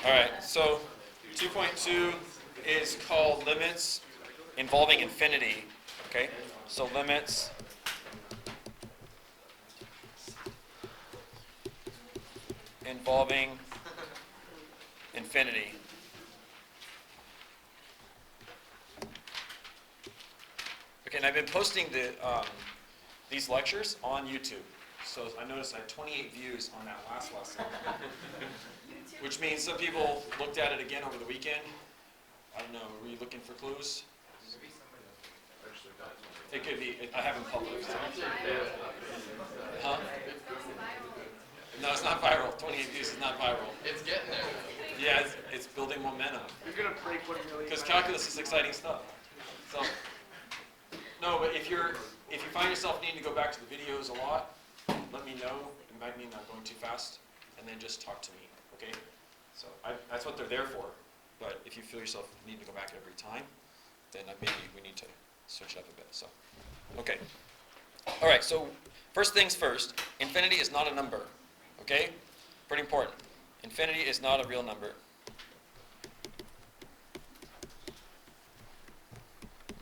All right, so 2.2 is called limits involving infinity. Okay, so limits involving infinity. Okay, and I've been posting these lectures on YouTube. So I noticed I had 28 views on that last lesson, which means some people looked at it again over the weekend. I don't know, were you looking for clues? It could be, I haven't published. Huh? No, it's not viral. 28 views is not viral. It's getting there. Yeah, it's building momentum. You're going to break 1 million. Because calculus is exciting stuff. So, no, but if you find yourself needing to go back to the videos a lot, let me know. It might mean I'm going too fast, and then just talk to me, okay? So that's what they're there for. But if you feel yourself needing to go back every time, then maybe we need to switch it up a bit. So, okay. All right, so first things first, infinity is not a number, okay? Pretty important. Infinity is not a real number.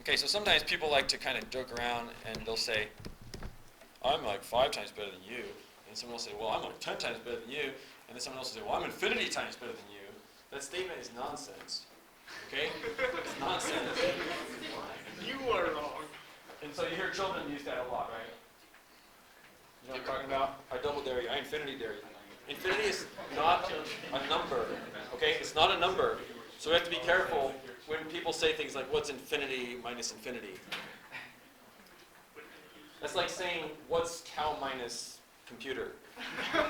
Okay, so sometimes people like to kind of joke around and they'll say, I'm like 5 times better than you. And someone will say, well, I'm like 10 times better than you. And then someone else will say, well, I'm infinity times better than you. That statement is nonsense. Okay? It's nonsense. You are wrong. And so you hear children use that a lot, right? You know what I'm talking about? I double dare you. I infinity dare you. Infinity is not a number. Okay? It's not a number. So we have to be careful when people say things like, what's infinity minus infinity? That's like saying, what's cow minus computer?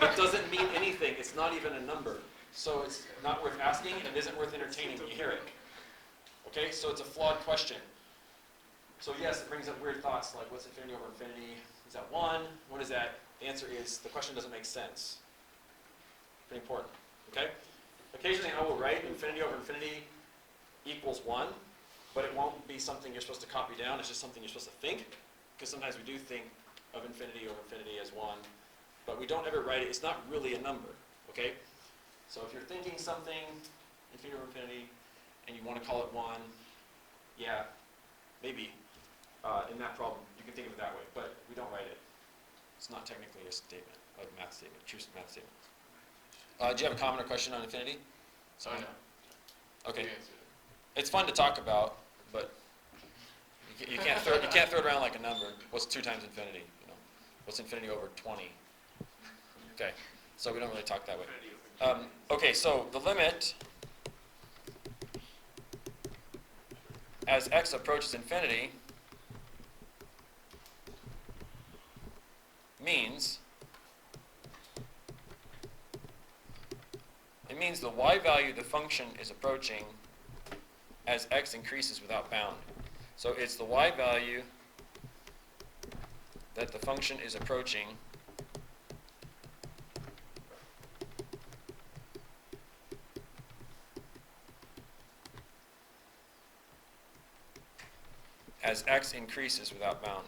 It doesn't mean anything. It's not even a number. So it's not worth asking, and it isn't worth entertaining when you hear it. Okay? So it's a flawed question. So yes, it brings up weird thoughts like, what's infinity over infinity? Is that 1? What is that? The answer is, the question doesn't make sense. Pretty important. Okay? Occasionally I will write infinity over infinity equals 1, but it won't be something you're supposed to copy down. It's just something you're supposed to think. Because sometimes we do think of infinity over infinity as 1, but we don't ever write it. It's not really a number, okay? So if you're thinking something, infinity over infinity, and you want to call it 1, yeah, maybe in that problem you can think of it that way, but we don't write it. It's not technically a statement, a math statement, true math statement. Do you have a comment or question on infinity? Sorry. Okay. It's fun to talk about, but you can't throw it around like a number. What's 2 times infinity? You know, what's infinity over 20? Okay, so we don't really talk that way. Okay, so the limit as x approaches infinity means the y value the function is approaching as x increases without bound. So it's the y value that the function is approaching as x increases without bound.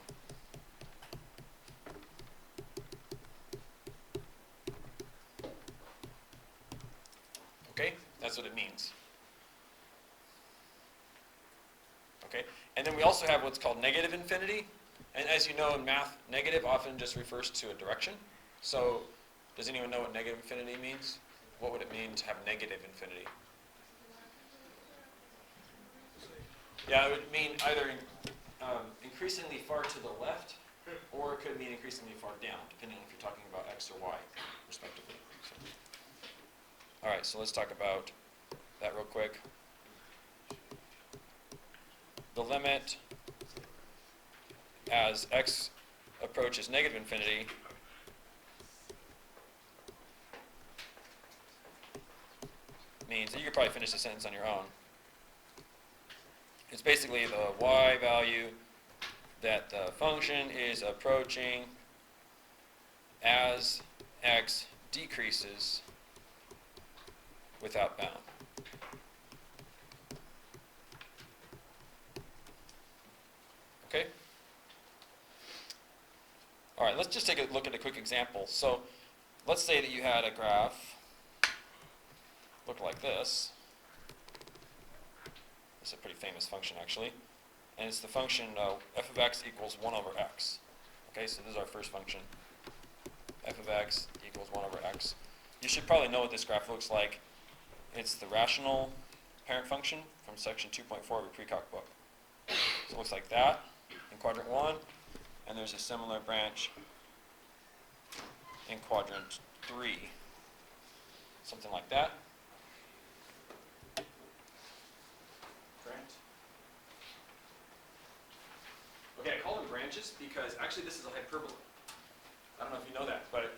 Okay? That's what it means. Okay? And then we also have what's called negative infinity. And as you know in math, negative often just refers to a direction. So does anyone know what negative infinity means? What would it mean to have negative infinity? Yeah, it would mean either increasingly far to the left, or it could mean increasingly far down, depending on if you're talking about x or y, respectively. So. All right, so let's talk about that real quick. The limit as x approaches negative infinity means, you could probably finish the sentence on your own. It's basically the y value that the function is approaching as x decreases without bound. Okay? All right, let's just take a look at a quick example. So let's say that you had a graph. look like this. This is a pretty famous function, actually. And it's the function f of x equals 1 over x. Okay, so this is our first function. F of x equals 1 over x. You should probably know what this graph looks like. It's the rational parent function from section 2.4 of your pre-calc book. So it looks like that in quadrant 1, and there's a similar branch in quadrant 3. Something like that. Grant. Okay, I call them branches because actually this is a hyperbola. I don't know if you know that, but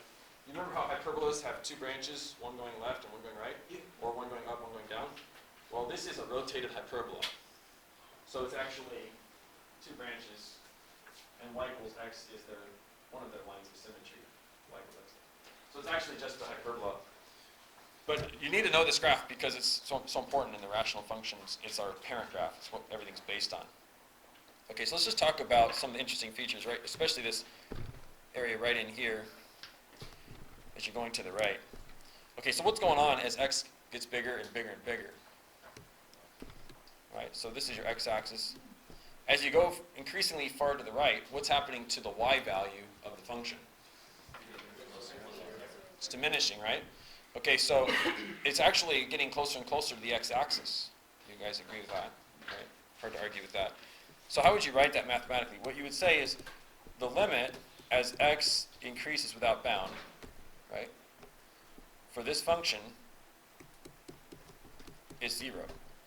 you remember how hyperbolas have two branches, one going left and one going right? Or one going up, one going down? Well, this is a rotated hyperbola. So it's actually two branches, and y equals x is one of their lines of symmetry. Y equals x. So it's actually just a hyperbola. But you need to know this graph because it's so important in the rational functions. It's our parent graph. It's what everything's based on. Okay, so let's just talk about some of the interesting features, right? Especially this area right in here as you're going to the right. Okay, so what's going on as x gets bigger and bigger and bigger? Right, so this is your x-axis. As you go increasingly far to the right, what's happening to the y value of the function? It's diminishing, right? Okay, so it's actually getting closer and closer to the x-axis. You guys agree with that? Right? Hard to argue with that. So how would you write that mathematically? What you would say is the limit as x increases without bound, right, for this function is 0.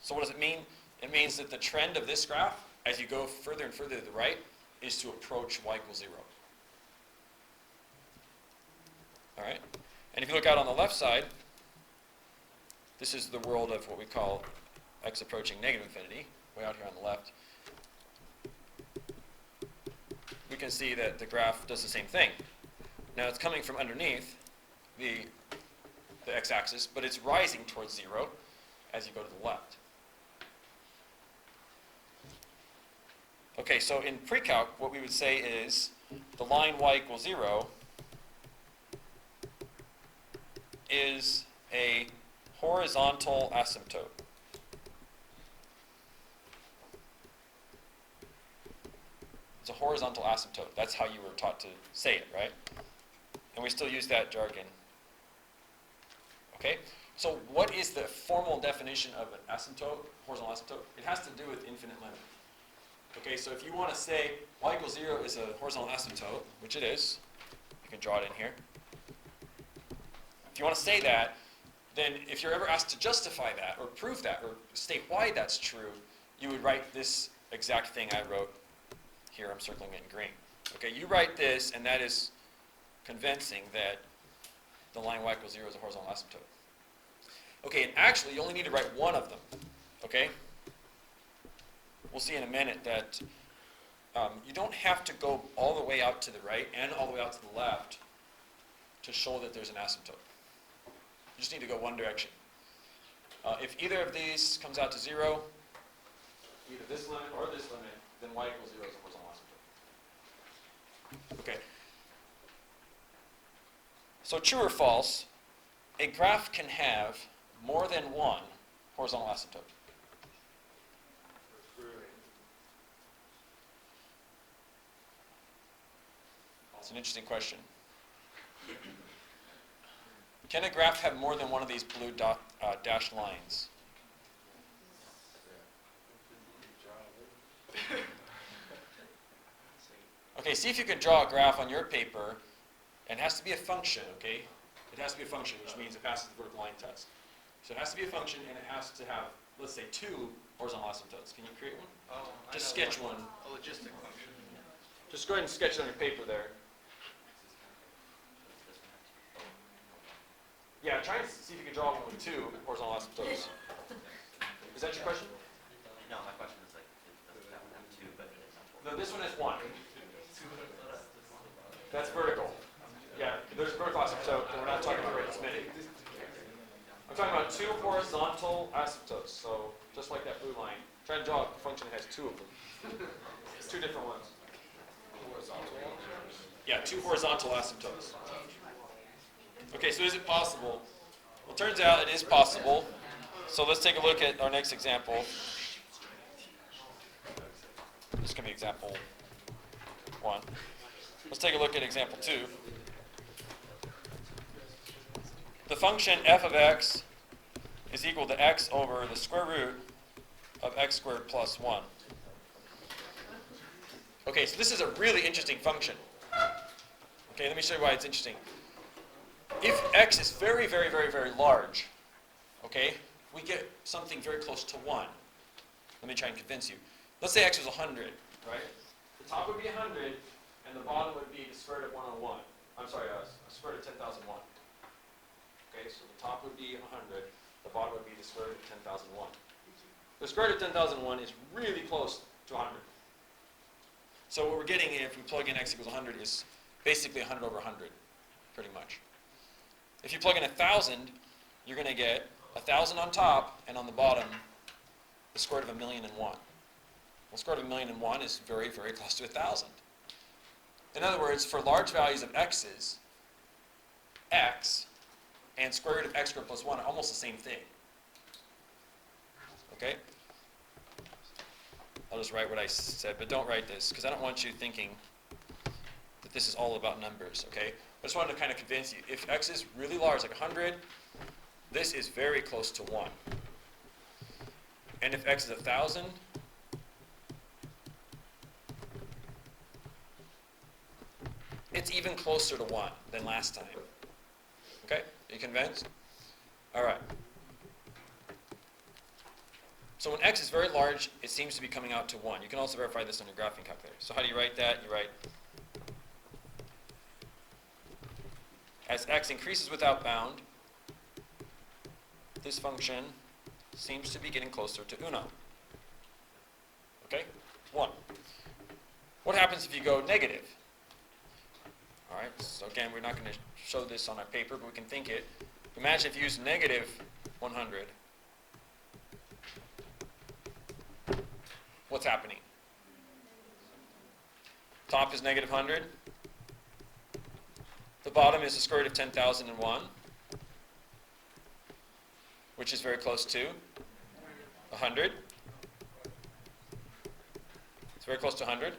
So what does it mean? It means that the trend of this graph, as you go further and further to the right, is to approach y equals 0. All right? And if you look out on the left side, this is the world of what we call x approaching negative infinity, way out here on the left. We can see that the graph does the same thing. Now it's coming from underneath the x-axis, but it's rising towards 0 as you go to the left. Okay, so in pre-calc, what we would say is the line y equals 0 is a horizontal asymptote. It's a horizontal asymptote. That's how you were taught to say it, right? And we still use that jargon. Okay? So what is the formal definition of an asymptote, horizontal asymptote? It has to do with infinite limit. Okay, so if you want to say y equals 0 is a horizontal asymptote, which it is, you can draw it in here. If you want to say that, then if you're ever asked to justify that or prove that or state why that's true, you would write this exact thing I wrote here. I'm circling it in green. Okay, you write this, and that is convincing that the line y equals 0 is a horizontal asymptote. Okay, and actually, you only need to write one of them. Okay? We'll see in a minute that you don't have to go all the way out to the right and all the way out to the left to show that there's an asymptote. You just need to go one direction. If either of these comes out to 0, either this limit or this limit, then y equals 0 is a horizontal asymptote. Okay. So true or false, a graph can have more than one horizontal asymptote. It's an interesting question. Can a graph have more than one of these blue dashed lines? Okay, see if you can draw a graph on your paper, and it has to be a function, okay? It has to be a function, which means it passes the vertical line test. So it has to be a function, and it has to have, let's say, 2 horizontal asymptotes. Can you create one? Oh, just sketch one. A logistic function. Just go ahead and sketch it on your paper there. Yeah, try and see if you can draw one with 2 horizontal asymptotes. Is that your question? No, my question is like, does that one have 2, but it's not 4? No, this one is 1. That's vertical. Yeah, there's a vertical asymptote, and we're not talking about right this minute. I'm talking about 2 horizontal asymptotes. So just like that blue line, try to draw a function that has 2 of them. It's 2 different ones. Yeah, 2 horizontal asymptotes. Okay, so is it possible? It turns out it is possible. So let's take a look at our next example. This can be example 1. Let's take a look at example 2. The function f of x is equal to x over the square root of x squared plus 1. Okay, so this is a really interesting function. Okay, let me show you why it's interesting. If x is very, very, very, very large, okay, we get something very close to 1. Let me try and convince you. Let's say x was 100, right? The top would be 100, and the bottom would be the square root of 101. I'm sorry, square root of 10,001. Okay, so the top would be 100, the bottom would be the square root of 10,001. The square root of 10,001 is really close to 100. So what we're getting if we plug in x equals 100 is basically 100 over 100, pretty much. If you plug in 1,000, you're going to get 1,000 on top, and on the bottom, the square root of 1,000,001. Well, the square root of 1,000,001 is very, very close to 1,000. In other words, for large values of x's, x and square root of x squared plus 1 are almost the same thing. Okay? I'll just write what I said, but don't write this, because I don't want you thinking that this is all about numbers, okay? I just wanted to kind of convince you, if x is really large, like 100, this is very close to 1. And if x is 1,000, it's even closer to 1 than last time. Okay? Are you convinced? All right. So when x is very large, it seems to be coming out to 1. You can also verify this on your graphing calculator. So how do you write that? You write, as x increases without bound, this function seems to be getting closer to uno. Okay? 1. What happens if you go negative? All right, so again, we're not going to show this on our paper, but we can think it. Imagine if you use negative 100. What's happening? Top is negative 100. The bottom is the square root of 10,001, which is very close to 100. It's very close to 100.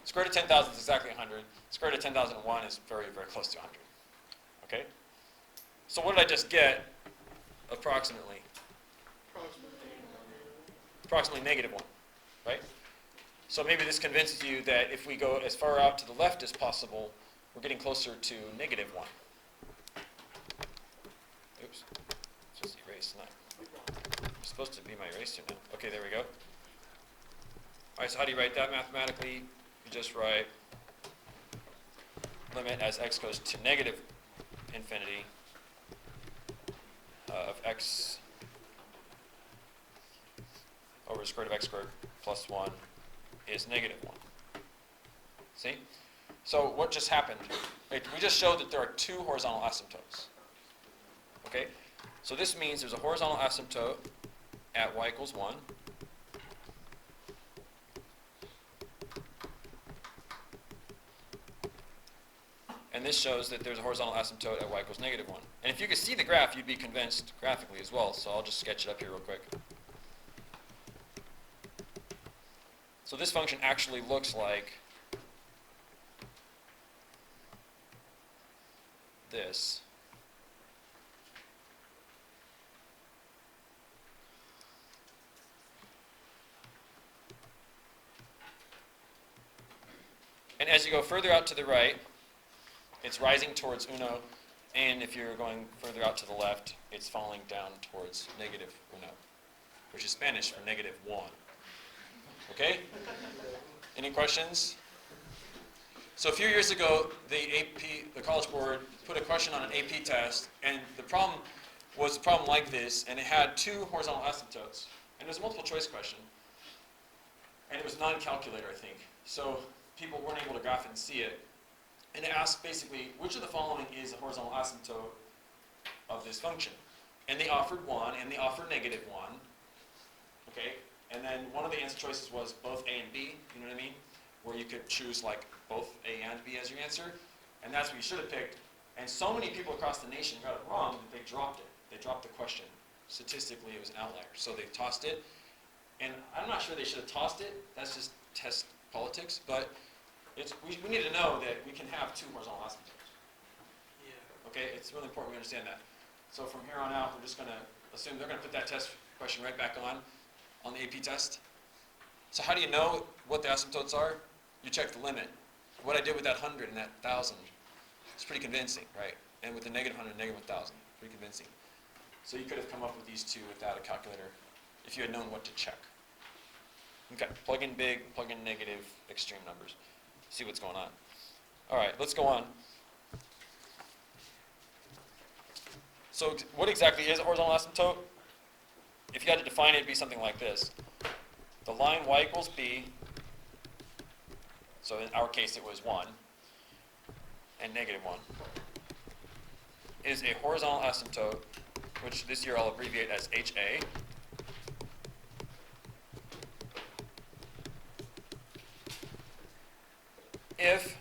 Square root of 10,000 is exactly 100. Square root of 10,001 is very, very close to 100. Okay? So what did I just get approximately? Approximately negative 1, right? So maybe this convinces you that if we go as far out to the left as possible, we're getting closer to negative 1. Oops. It's just erased, not. It's supposed to be my eraser now. Okay, there we go. All right, so how do you write that mathematically? You just write limit as x goes to negative infinity of x over the square root of x squared plus 1 is negative 1. See? So what just happened? Right, we just showed that there are two horizontal asymptotes. Okay? So this means there's a horizontal asymptote at y equals 1. And this shows that there's a horizontal asymptote at y equals negative 1. And if you could see the graph, you'd be convinced graphically as well. So I'll just sketch it up here real quick. So this function actually looks like this. And as you go further out to the right, it's rising towards uno, and if you're going further out to the left, it's falling down towards negative uno, which is Spanish for negative 1. Okay? Any questions? So a few years ago, the College Board put a question on an AP test, and the problem was a problem like this, and it had two horizontal asymptotes, and it was a multiple choice question, and it was non-calculator, I think. So people weren't able to graph it and see it. And it asked basically, which of the following is a horizontal asymptote of this function? And they offered 1, and they offered negative 1. Okay? And then one of the answer choices was both A and B, you know what I mean? Where you could choose like both A and B as your answer. And that's what you should have picked. And so many people across the nation got it wrong that they question. Statistically, it was an outlier. So they tossed it, and I'm not sure they should have tossed it. That's just test politics, but we need to know that we can have two horizontal asymptotes. Yeah. Okay, it's really important we understand that. So from here on out, we're just going to assume they're going to put that test question right back on the AP test. So how do you know what the asymptotes are? You check the limit. What I did with that 100 and that 1,000, it's pretty convincing, right? And with the negative 100 and negative 1,000, pretty convincing. So you could have come up with these two without a calculator if you had known what to check. Okay, plug in big, plug in negative, extreme numbers. See what's going on. All right, let's go on. So what exactly is a horizontal asymptote? If you had to define it, it'd be something like this. The line y equals b, so in our case it was 1, and negative 1, is a horizontal asymptote, which this year I'll abbreviate as HA. If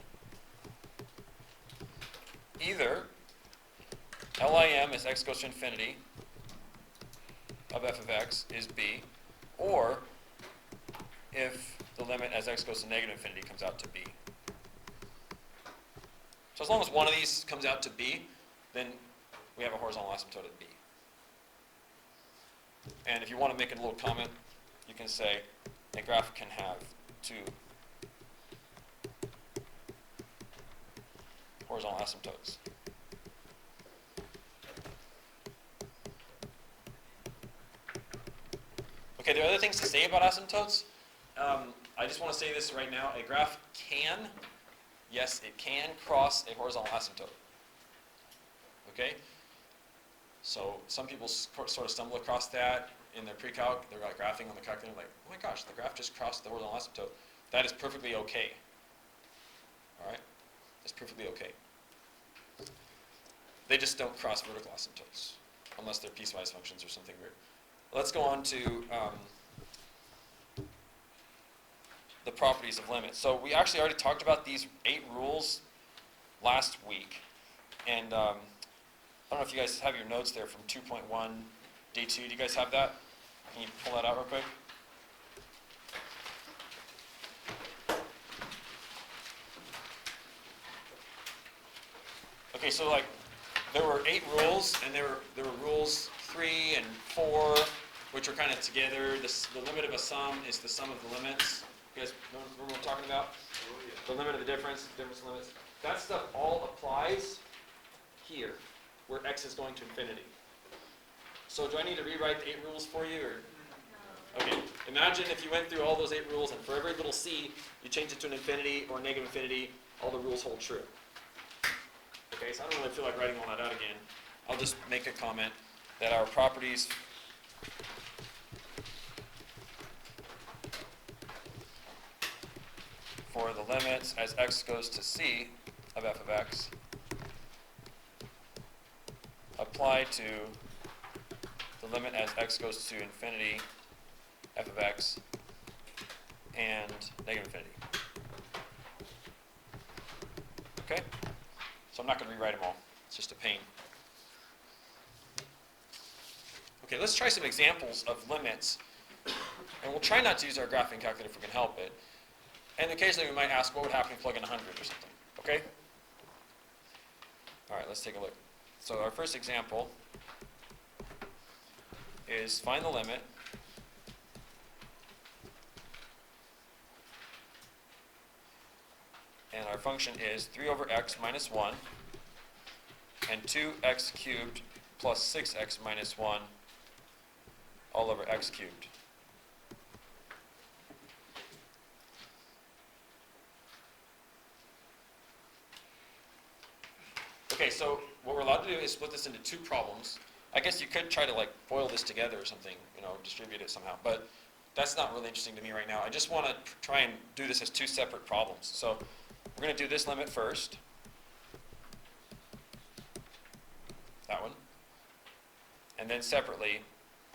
either LIM as x goes to infinity of f of x is b, or if the limit as x goes to negative infinity comes out to b. So as long as one of these comes out to b, then we have a horizontal asymptote at b. And if you want to make a little comment, you can say a graph can have two horizontal asymptotes. Okay, there are other things to say about asymptotes. I just want to say this right now. A graph can, yes, it can cross a horizontal asymptote. Okay? So some people sort of stumble across that in their pre-calc. They're like graphing on the calculator like, oh my gosh, the graph just crossed the horizontal asymptote. That is perfectly okay. All right? That's perfectly okay. They just don't cross vertical asymptotes unless they're piecewise functions or something weird. Let's go on to the properties of limits. So we actually already talked about these 8 rules last week. And I don't know if you guys have your notes there from 2.1 day 2. Do you guys have that? Can you pull that out real quick? Okay, so like there were 8 rules, and there were rules 3 and 4, which are kind of together. The limit of a sum is the sum of the limits. You guys remember what I'm talking about? Oh, yeah. The limit of the difference limits. That stuff all applies here, where x is going to infinity. So do I need to rewrite the 8 rules for you, or? Okay, imagine if you went through all those 8 rules, and for every little c, you change it to an infinity or a negative infinity, all the rules hold true. Okay, so I don't really feel like writing all that out again. I'll just make a comment that our properties for the limits as x goes to c of f of x apply to the limit as x goes to infinity f of x and negative infinity. Okay? So I'm not going to rewrite them all. It's just a pain. Okay, let's try some examples of limits. And we'll try not to use our graphing calculator if we can help it. And occasionally we might ask what would happen if you plug in 100 or something. Okay? All right, let's take a look. So our first example is find the limit and our function is 3 over x minus 1 and 2x cubed plus 6x minus 1 all over x cubed. Okay, so what we're allowed to do is split this into 2 problems. I guess you could try to like boil this together or something, distribute it somehow, but that's not really interesting to me right now. I just want to try and do this as 2 separate problems. So we're going to do this limit first. That one. And then separately,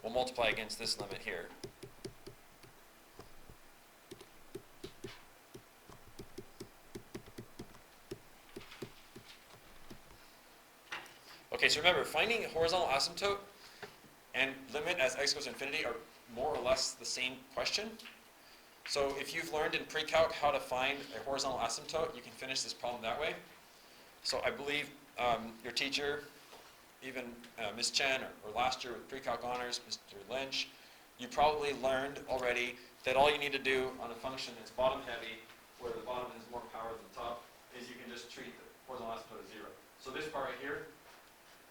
we'll multiply against this limit here. Okay, so remember, finding a horizontal asymptote and limit as x goes to infinity are more or less the same question. So if you've learned in pre-calc how to find a horizontal asymptote, you can finish this problem that way. So I believe your teacher, even Ms. Chen, or last year with pre-calc honors, Mr. Lynch, you probably learned already that all you need to do on a function that's bottom heavy, where the bottom has more power than the top, is you can just treat the horizontal asymptote as 0. So this part right here,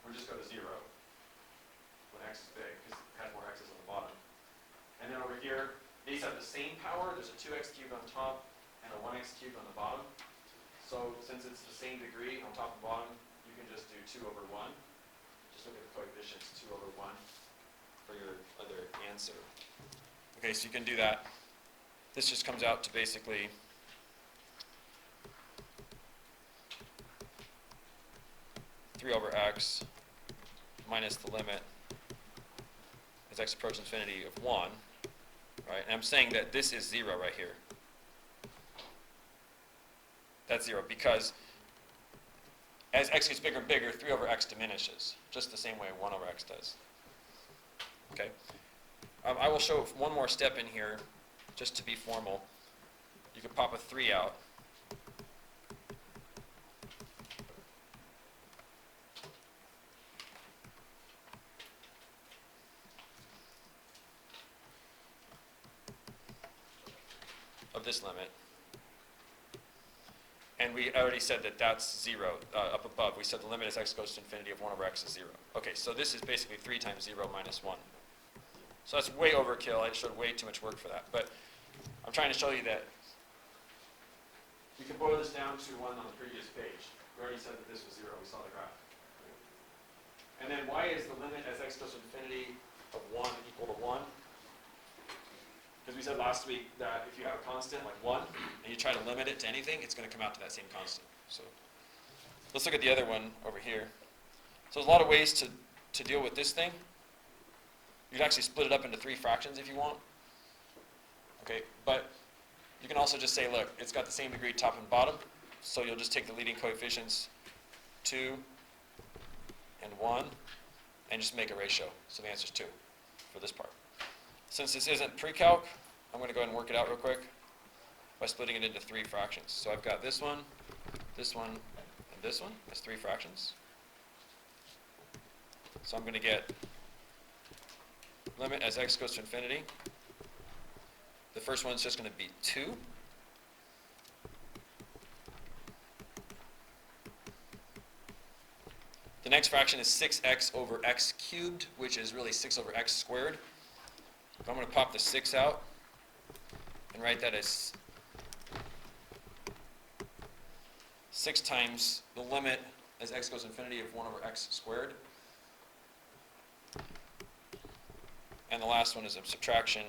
we'll just go to 0 when x is big, because it has more x's on the bottom. And then over here, these have the same power. There's a 2x cubed on top and a 1x cubed on the bottom. So since it's the same degree on top and bottom, you can just do 2 over 1. Just look at the coefficients, 2 over 1 for your other answer. Okay, so you can do that. This just comes out to basically (3 over x minus the limit as x approaches infinity of 1, right? And I'm saying that this is 0 right here. That's 0 because as x gets bigger and bigger, 3 over x diminishes, just the same way 1 over x does. Okay? I will show one more step in here, just to be formal. You can pop a 3 out. Of this limit. And we already said that that's 0 up above. We said the limit as x goes to infinity of 1 over x is 0. Okay, so this is basically 3 times 0 minus 1. So that's way overkill. I showed way too much work for that. But I'm trying to show you that you can boil this down to one on the previous page. We already said that this was 0. We saw the graph. And then why is the limit as x goes to infinity of 1 equal to 1? Because we said last week that if you have a constant like 1 and you try to limit it to anything, it's going to come out to that same constant. So let's look at the other one over here. So there's a lot of ways to deal with this thing. You can actually split it up into 3 fractions if you want. Okay, but you can also just say, look, it's got the same degree top and bottom, so you'll just take the leading coefficients 2 and 1 and just make a ratio. So the answer is 2 for this part. Since this isn't pre-calc, I'm going to go ahead and work it out real quick by splitting it into 3 fractions. So I've got this one, and this one as 3 fractions. So I'm going to get limit as x goes to infinity. The first one's just going to be 2. The next fraction is 6x over x cubed, which is really 6 over x squared. I'm going to pop the 6 out and write that as 6 times the limit as x goes to infinity of 1 over x squared. And the last one is a subtraction.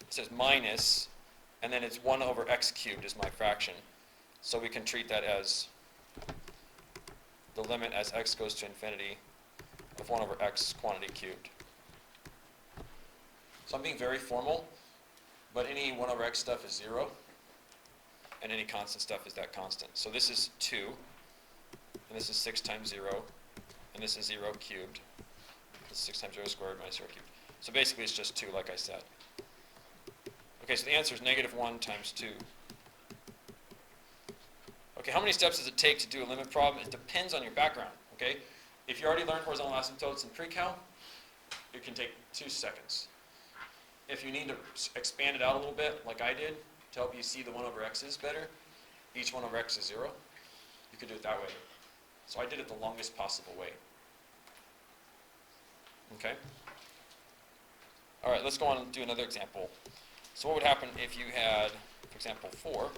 It says minus, and then it's 1 over x cubed is my fraction. So we can treat that as the limit as x goes to infinity of 1 over x quantity cubed. So I'm being very formal, but any 1 over x stuff is 0, and any constant stuff is that constant. So this is 2, and this is 6 times 0, and this is 0 cubed. This is 6 times 0 squared minus 0 cubed. So basically it's just 2, like I said. Okay, so the answer is negative 1 times 2. Okay, how many steps does it take to do a limit problem? It depends on your background, okay? If you already learned horizontal asymptotes in pre-cal, it can take 2 seconds. If you need to expand it out a little bit, like I did, to help you see the 1 over x's better, each 1 over x is 0, you could do it that way. So I did it the longest possible way. Okay? All right, let's go on and do another example. So what would happen if you had, for example, 4.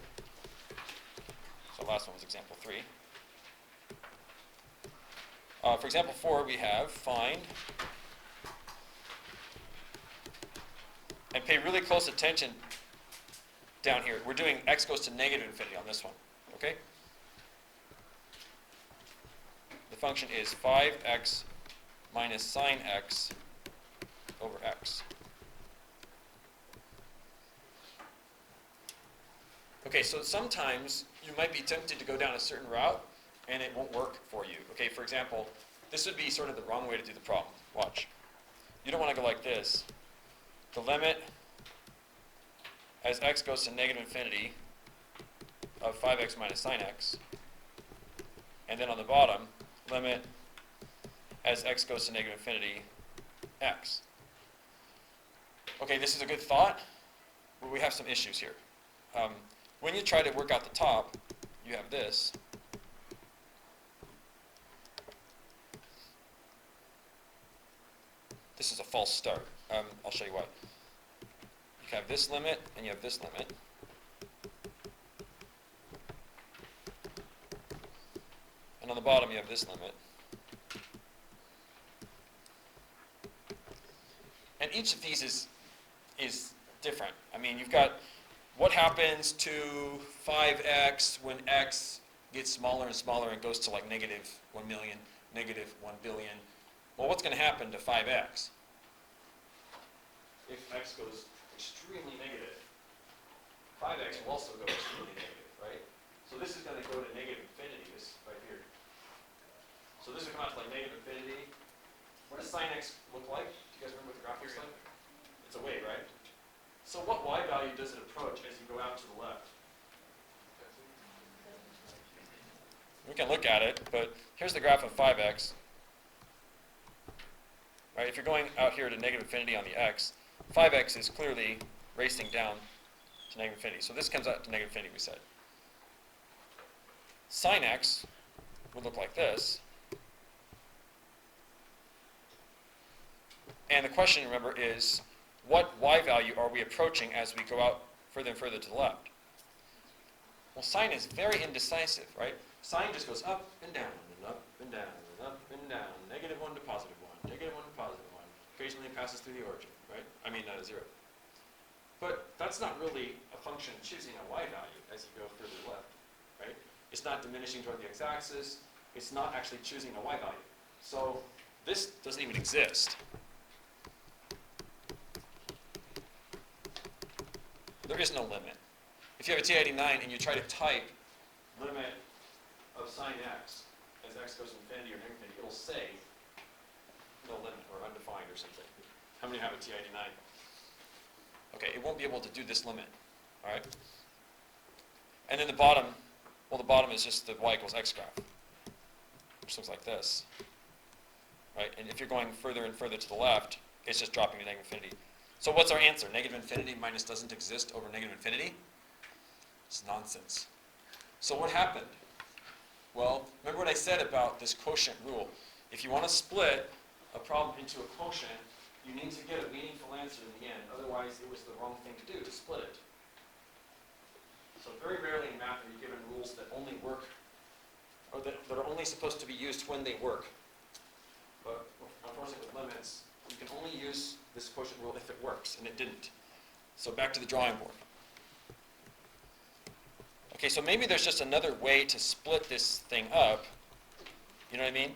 So the last one was example 3. For example 4, we have find, and pay really close attention down here. We're doing x goes to negative infinity on this one, okay? The function is 5x minus sine x over x. Okay, so sometimes you might be tempted to go down a certain route and it won't work for you. Okay, for example, this would be sort of the wrong way to do the problem. Watch. You don't want to go like this. The limit as x goes to negative infinity of 5x minus sine x, and then on the bottom, limit as x goes to negative infinity x. Okay, this is a good thought, but we have some issues here. When you try to work out the top, you have this. This is a false start. I'll show you why. You have this limit, and you have this limit. And on the bottom, you have this limit. And each of these is different. I mean, you've got what happens to 5x when x gets smaller and smaller and goes to like negative 1 million, negative 1 billion. Well, what's going to happen to 5x? If x goes extremely negative, 5x will also go extremely negative, right? So this is going to go to negative infinity, this right here. So this will come out to like negative infinity. What does sine x look like? Do you guys remember what the graph looks like? It's a wave, right? So what y value does it approach as you go out to the left? We can look at it, but here's the graph of 5x. Right, if you're going out here to negative infinity on the x, 5x is clearly racing down to negative infinity. So this comes out to negative infinity, we said. Sine x would look like this. And the question, remember, is what y value are we approaching as we go out further and further to the left? Well, sine is very indecisive, right? Sine just goes up and down and up and down and up and down. Negative 1 to positive 1, negative 1 to positive 1. Occasionally it passes through the origin, right? I mean, 0. But that's not really a function choosing a y value as you go further left, right? It's not diminishing toward the x-axis. It's not actually choosing a y value. So this doesn't even exist. There is no limit. If you have a T89 and you try to type limit of sine x as x goes to infinity or negative infinity, it'll say no limit or undefined or something. How many have a T89? Okay, it won't be able to do this limit, all right? And then the bottom, well, the bottom is just the y equals x graph, which looks like this, right? And if you're going further and further to the left, it's just dropping to negative infinity. So what's our answer? Negative infinity minus doesn't exist over negative infinity? It's nonsense. So what happened? Well, remember what I said about this quotient rule. If you want to split a problem into a quotient, you need to get a meaningful answer in the end. Otherwise, it was the wrong thing to do, to split it. So very rarely in math are you given rules that only work, or that are only supposed to be used when they work. But unfortunately with limits, you can only use this quotient rule if it works, and it didn't. So back to the drawing board. Okay, so maybe there's just another way to split this thing up. You know what I mean?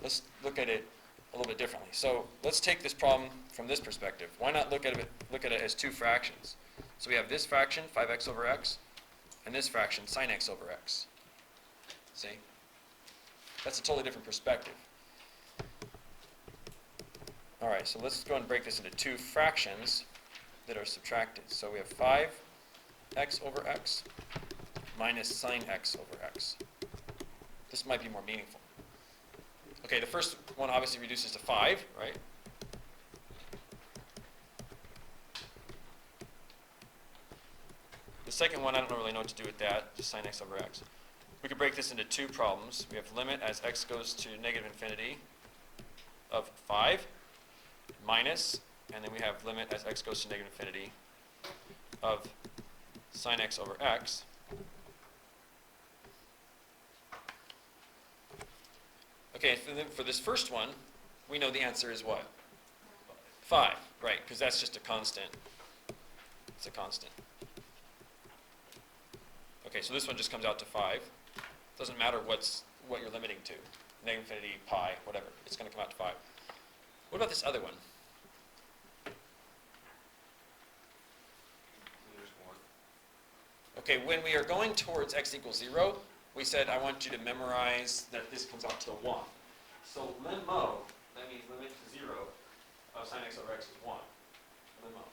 Let's look at it a little bit differently. So let's take this problem from this perspective. Why not look at it as two fractions? So we have this fraction, 5x over x, and this fraction, sine x over x. See? That's a totally different perspective. All right, so let's go and break this into two fractions that are subtracted. So we have 5x over x minus sine x over x. This might be more meaningful. Okay, the first one obviously reduces to 5, right? The second one, I don't really know what to do with that, just sine x over x. We could break this into two problems. We have limit as x goes to negative infinity of 5 minus, and then we have limit as x goes to negative infinity of sine x over x. Okay, for this first one, we know the answer is what? 5, right, because that's just a constant. It's a constant. Okay, so this one just comes out to 5. Doesn't matter what you're limiting to. Negative infinity, pi, whatever. It's going to come out to 5. What about this other one? Okay, when we are going towards x equals 0, we said I want you to memorize that this comes out to 1. So lim mo, that means limit to 0 of sine x over x is 1. Lim mo.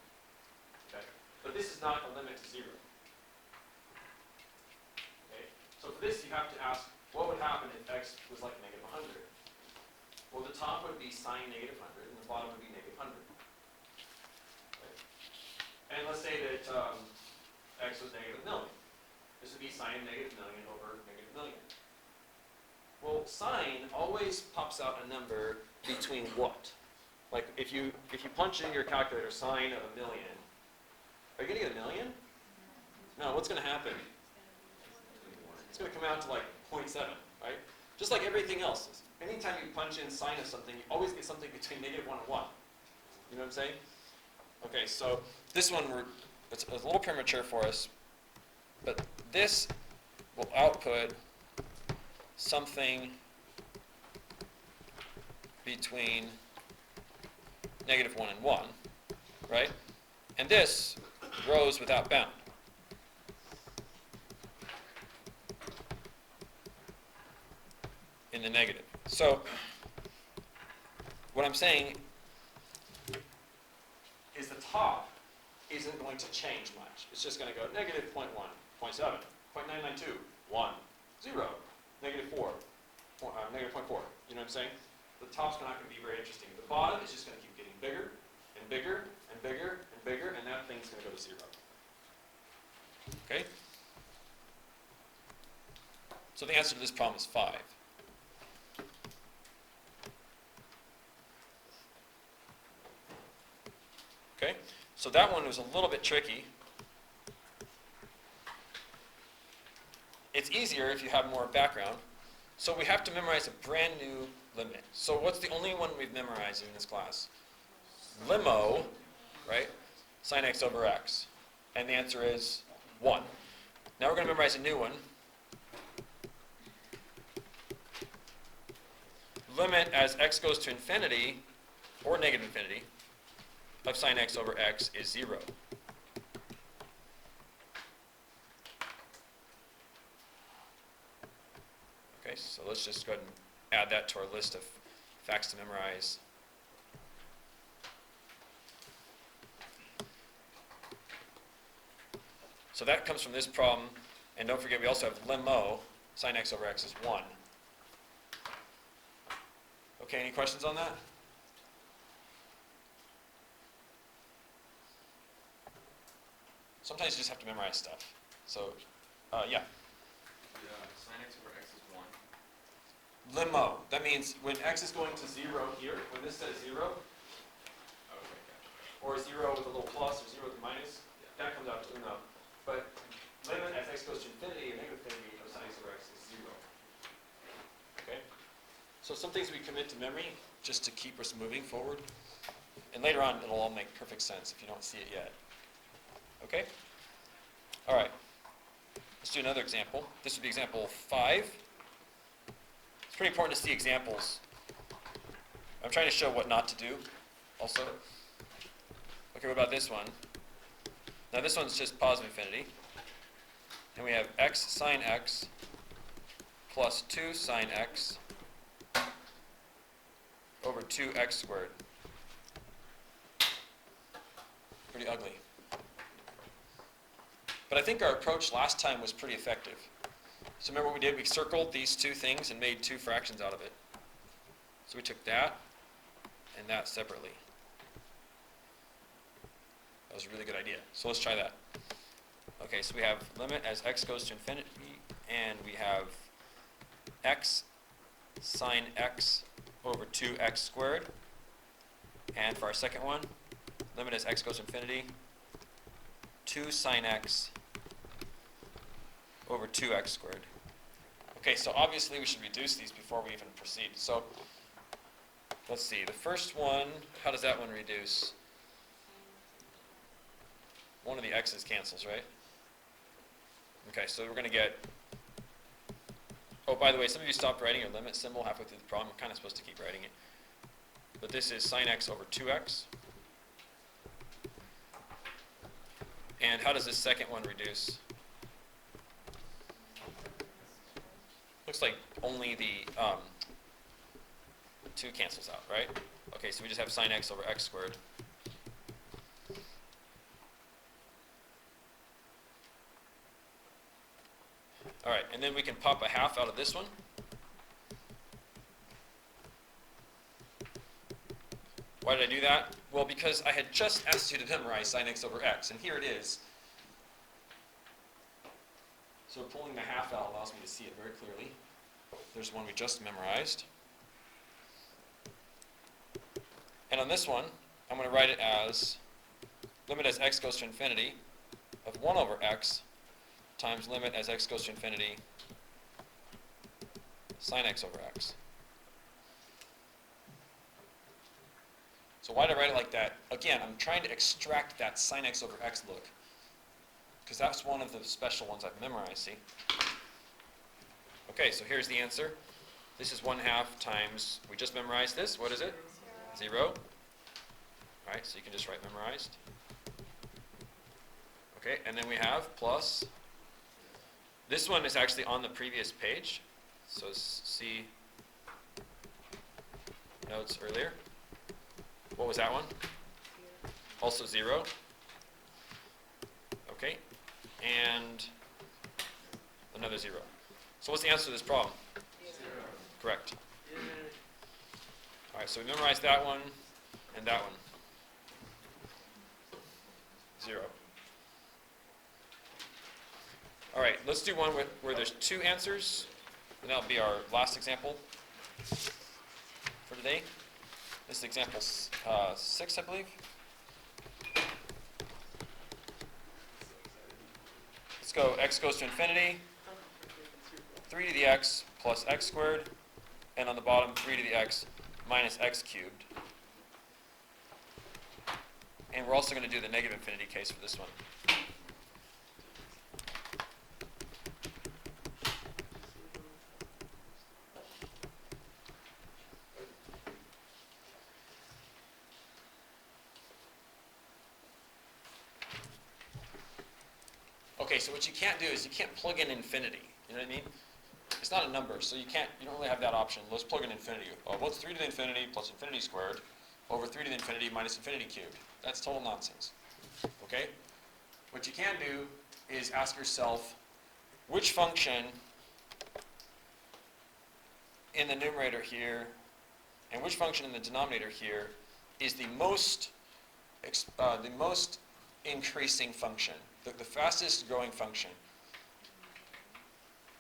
Okay? But this is not a limit to 0. Okay? So for this, you have to ask, what would happen if x was like negative 100? Well, the top would be sine negative 100, and the bottom would be negative 100. Okay? And let's say that x was negative 1 million. This would be sine negative million over negative million. Well, sine always pops out a number between what? Like if you punch in your calculator sine of 1 million, are you going to get 1 million? No, what's going to happen? It's going to come out to like 0.7, right? Just like everything else. Anytime you punch in sine of something, you always get something between negative 1 and 1. You know what I'm saying? Okay, so this one, it's a little premature for us, but this will output something between negative 1 and 1, right? And this grows without bound. In the negative. So what I'm saying is the top isn't going to change much. It's just going to go negative 0.1, 0.7, 0.992, 1, 0, negative 4, negative 0.4. You know what I'm saying? The top's not going to be very interesting. The bottom is just going to keep getting bigger and bigger and bigger and bigger, and that thing's going to go to 0. Okay? So the answer to this problem is 5. Okay? So that one was a little bit tricky. It's easier if you have more background. So we have to memorize a brand new limit. So what's the only one we've memorized in this class? Limo, right? Sine x over x. And the answer is 1. Now we're going to memorize a new one. Limit as x goes to infinity, or negative infinity, of sine x over x is 0. Okay, so let's just go ahead and add that to our list of facts to memorize. So that comes from this problem, and don't forget we also have limo, sine x over x is 1. Okay, any questions on that? Sometimes you just have to memorize stuff. So, yeah. Sine x over x is 1. Limo. That means when x is going to 0 here, when this says 0, Okay, gotcha. or 0 with a little plus, or 0 with a minus, that comes out to uno. But limit as x goes to infinity, or negative infinity of sine x over x is 0. Okay? So some things we commit to memory just to keep us moving forward. And later on, it'll all make perfect sense if you don't see it yet. Okay? All right. Let's do another example. This would be example 5. It's pretty important to see examples. I'm trying to show what not to do also. Okay, what about this one? Now this one's just positive infinity. And we have x sine x plus 2 sine x over 2x squared. Pretty ugly. But I think our approach last time was pretty effective. So remember what we did? We circled these two things and made two fractions out of it. So we took that and that separately. That was a really good idea. So let's try that. Okay, so we have limit as x goes to infinity, and we have x sine x over 2x squared. And for our second one, limit as x goes to infinity, 2 sine x over 2x squared. Okay, so obviously we should reduce these before we even proceed. So let's see, the first one, how does that one reduce? One of the x's cancels, right? Okay, so we're going to get, oh, by the way, some of you stopped writing your limit symbol halfway through the problem. I'm kind of supposed to keep writing it. But this is sine x over 2x. And how does this second one reduce? looks like only the 2 cancels out, right? Okay, so we just have sine x over x squared. All right, and then we can pop a half out of this one. Why did I do that? Well, because I had just asked you to memorize sine x over x, and here it is. So pulling the half out allows me to see it very clearly. There's one we just memorized. And on this one, I'm going to write it as limit as x goes to infinity of 1 over x times limit as x goes to infinity sine x over x. So why did I write it like that? Again, I'm trying to extract that sine x over x look, because that's one of the special ones I've memorized, see? Okay, so here's the answer. This is 1/2 times, we just memorized this, what is it? 0. All right, so you can just write memorized. Okay, and then we have plus, this one is actually on the previous page, so see notes earlier. What was that one? Also 0. Okay, and another 0. So what's the answer to this problem? 0. Correct. All right, so we memorized that one and that one. 0. All right, let's do one where there's 2 answers, and that'll be our last example for today. This is example 6, I believe. Let's go x goes to infinity, 3 to the x plus x squared, and on the bottom 3 to the x minus x cubed. And we're also going to do the negative infinity case for this one. Okay, so what you can't do is you can't plug in infinity. You know what I mean? It's not a number, so you don't really have that option. Let's plug in infinity. What's 3 to the infinity plus infinity squared over 3 to the infinity minus infinity cubed? That's total nonsense. Okay? What you can do is ask yourself, which function in the numerator here and which function in the denominator here is the most increasing function, the fastest growing function.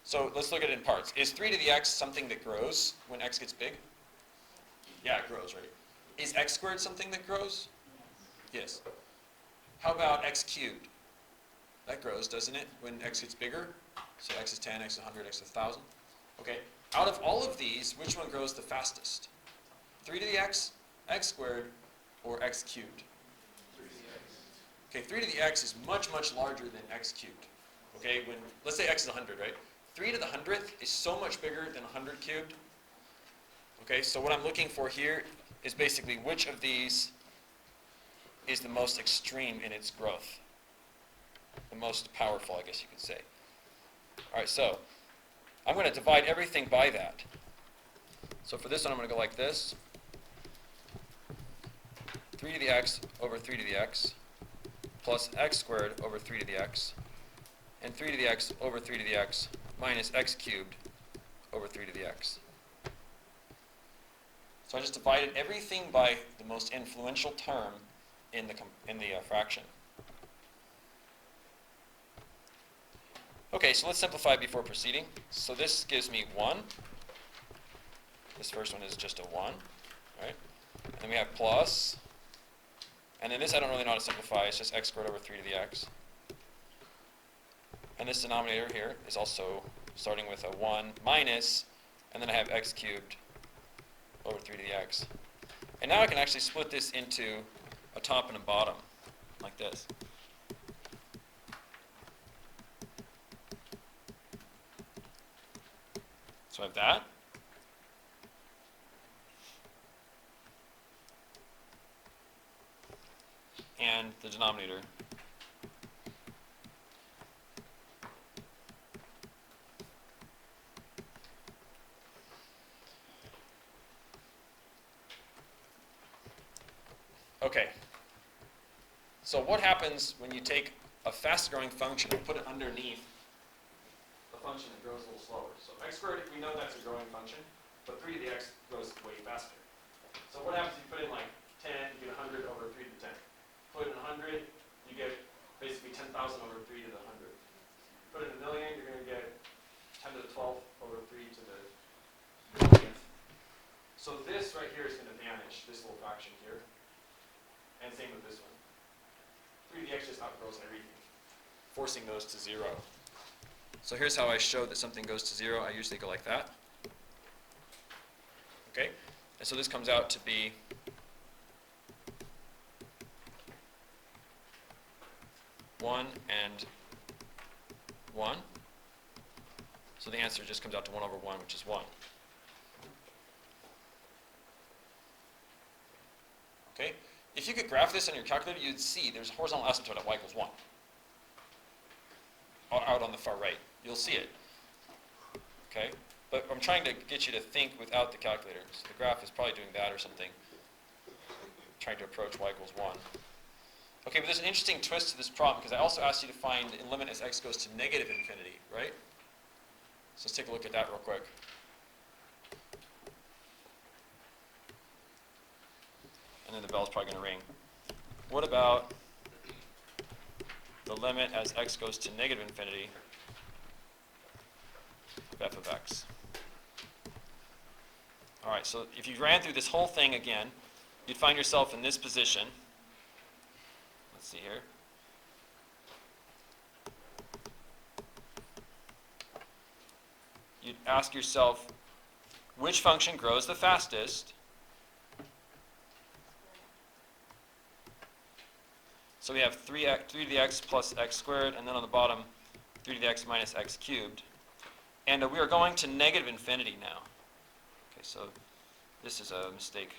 So let's look at it in parts. Is 3 to the x something that grows when x gets big? Yeah, it grows, right? Is x squared something that grows? Yes. How about x cubed? That grows, doesn't it, when x gets bigger? So x is 10, x is 100, x is 1,000. Okay. Out of all of these, which one grows the fastest? 3 to the x squared, or x cubed? 3 to the x. Okay, 3 to the x is much, much larger than x cubed. Okay, let's say x is 100, right? 3 to the 100th is so much bigger than 100 cubed. Okay, so what I'm looking for here is basically which of these is the most extreme in its growth. The most powerful, I guess you could say. All right, so I'm going to divide everything by that. So for this one, I'm going to go like this. 3 to the x over 3 to the x plus x squared over 3 to the x and 3 to the x over 3 to the x minus x cubed over 3 to the x. So I just divided everything by the most influential term in the fraction. Okay, so let's simplify before proceeding. So this gives me 1. This first one is just a 1, right? And then we have plus, and then this I don't really know how to simplify. It's just x squared over 3 to the x. And this denominator here is also starting with a 1 minus, and then I have x cubed over 3 to the x. And now I can actually split this into a top and a bottom, like this. So I have that. And the denominator. Okay. So what happens when you take a fast-growing function and put it underneath a function that grows a little slower? So x squared, we know that's a growing function, but 3 to the x grows way faster. So what happens if you put in like 10, you get 100 over 3 to the 10. Put in 100, you get basically 10,000 over 3 to the 100. Put in a million, you're going to get 10 to the 12th over 3 to the millionth. So this right here is going to vanish, this little fraction here. And same with this one. 3 to the x just outgrows everything, forcing those to 0. So here's how I show that something goes to 0. I usually go like that. Okay? And so this comes out to be one and 1. So the answer just comes out to 1 over 1, which is 1. Okay? If you could graph this on your calculator, you'd see there's a horizontal asymptote at y equals 1. Out on the far right. You'll see it. Okay? But I'm trying to get you to think without the calculator. So the graph is probably doing that or something. Trying to approach y equals 1. Okay, but there's an interesting twist to this problem because I also asked you to find a limit as x goes to negative infinity, right? So let's take a look at that real quick. And then the bell's probably going to ring. What about the limit as x goes to negative infinity of f of x? All right, so if you ran through this whole thing again, you'd find yourself in this position. Let's see here. You'd ask yourself, which function grows the fastest? So we have 3 to the x plus x squared, and then on the bottom, 3 to the x minus x cubed. And we are going to negative infinity now. Okay, so this is a mistake.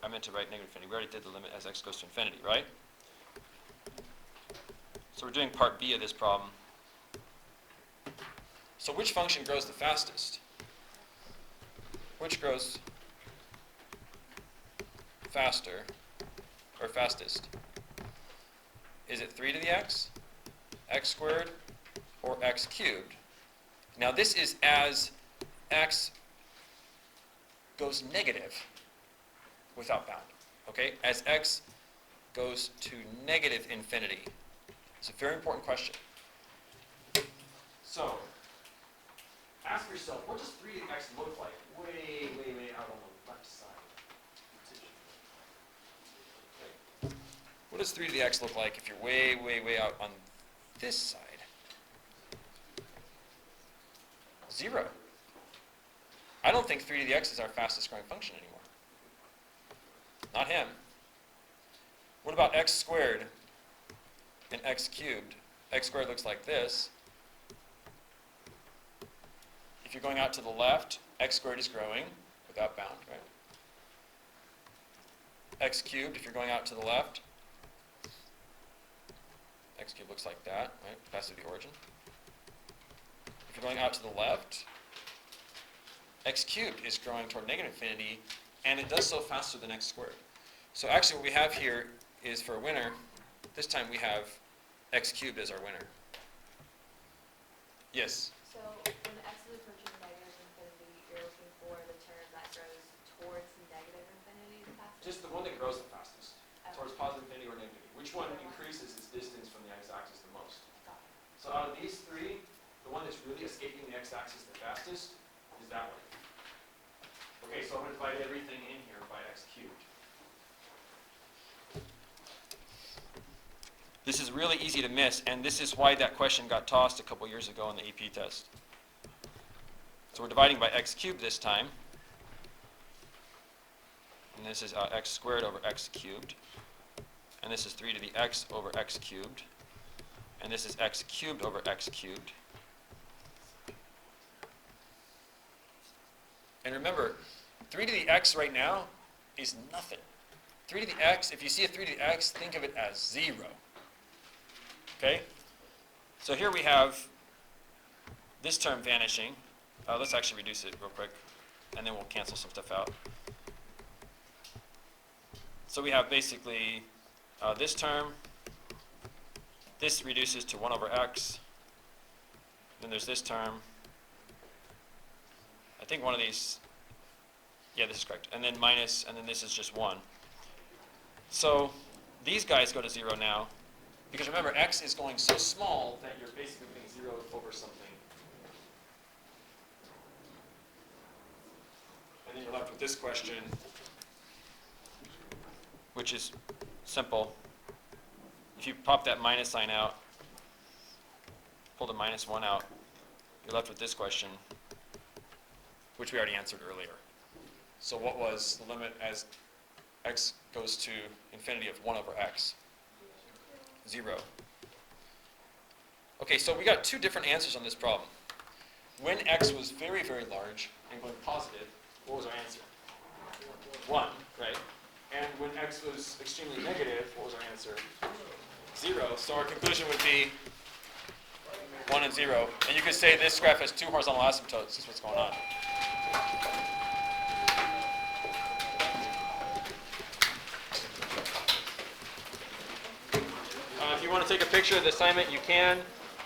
I meant to write negative infinity. We already did the limit as x goes to infinity, right? So we're doing part B of this problem. So which function grows the fastest? Which grows faster, or fastest? Is it 3 to the x, x squared, or x cubed? Now this is as x goes negative without bound. Okay? As x goes to negative infinity. It's a very important question. So, ask yourself, what does 3 to the x look like? Way, way, way out on the left side. Okay. What does 3 to the x look like if you're way, way, way out on this side? 0. I don't think 3 to the x is our fastest growing function anymore. Not him. What about x squared and x cubed? X squared looks like this. If you're going out to the left, x squared is growing without bound, right? X cubed, if you're going out to the left, x cubed looks like that, right? That's the origin. If you're going out to the left, x cubed is growing toward negative infinity, and it does so faster than x squared. So actually what we have here is for a winner, this time we have x cubed as our winner. Yes? So when x is approaching negative infinity, you're looking for the term that grows towards negative infinity the fastest? Just the one that grows the fastest, Oh. towards positive infinity or negative. Which one increases its distance from the x-axis the most? Got it. So out of these three, the one that's really escaping the x-axis the fastest is that one. Okay, so I'm going to divide everything in here by x cubed. This is really easy to miss, and this is why that question got tossed a couple years ago on the AP test. So we're dividing by x cubed this time. And this is x squared over x cubed. And this is 3 to the x over x cubed. And this is x cubed over x cubed. And remember, 3 to the x right now is nothing. 3 to the x, if you see a 3 to the x, think of it as 0. Okay? So here we have this term vanishing. Let's actually reduce it real quick, and then we'll cancel some stuff out. So we have basically this term, this reduces to 1 over x, then there's this term, I think one of these, yeah, this is correct, and then minus, and then this is just 1. So these guys go to 0 now, because remember, x is going so small that you're basically getting 0 over something. And then you're left with this question, which is simple. If you pop that minus sign out, pull the minus 1 out, you're left with this question, which we already answered earlier. So what was the limit as x goes to infinity of 1 over x? 0. Okay, so we got two different answers on this problem. When x was very, very large and going positive, what was our answer? 1, right? And when x was extremely negative, what was our answer? 0. So our conclusion would be 1 and 0. And you could say this graph has two horizontal asymptotes. Is what's going on. If you want to take a picture of the assignment, you can.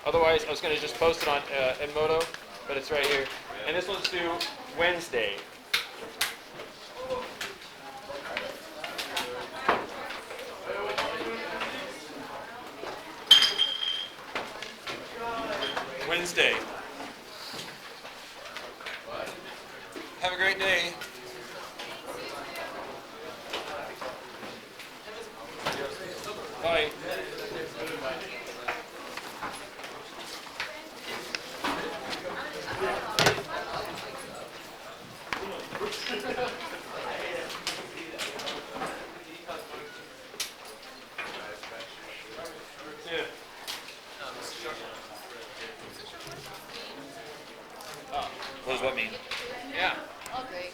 Otherwise, I was going to just post it on Edmodo, but it's right here. And this one's due Wednesday. Wednesday. Have a great day. Bye. Yeah. What does what mean? Yeah. Okay.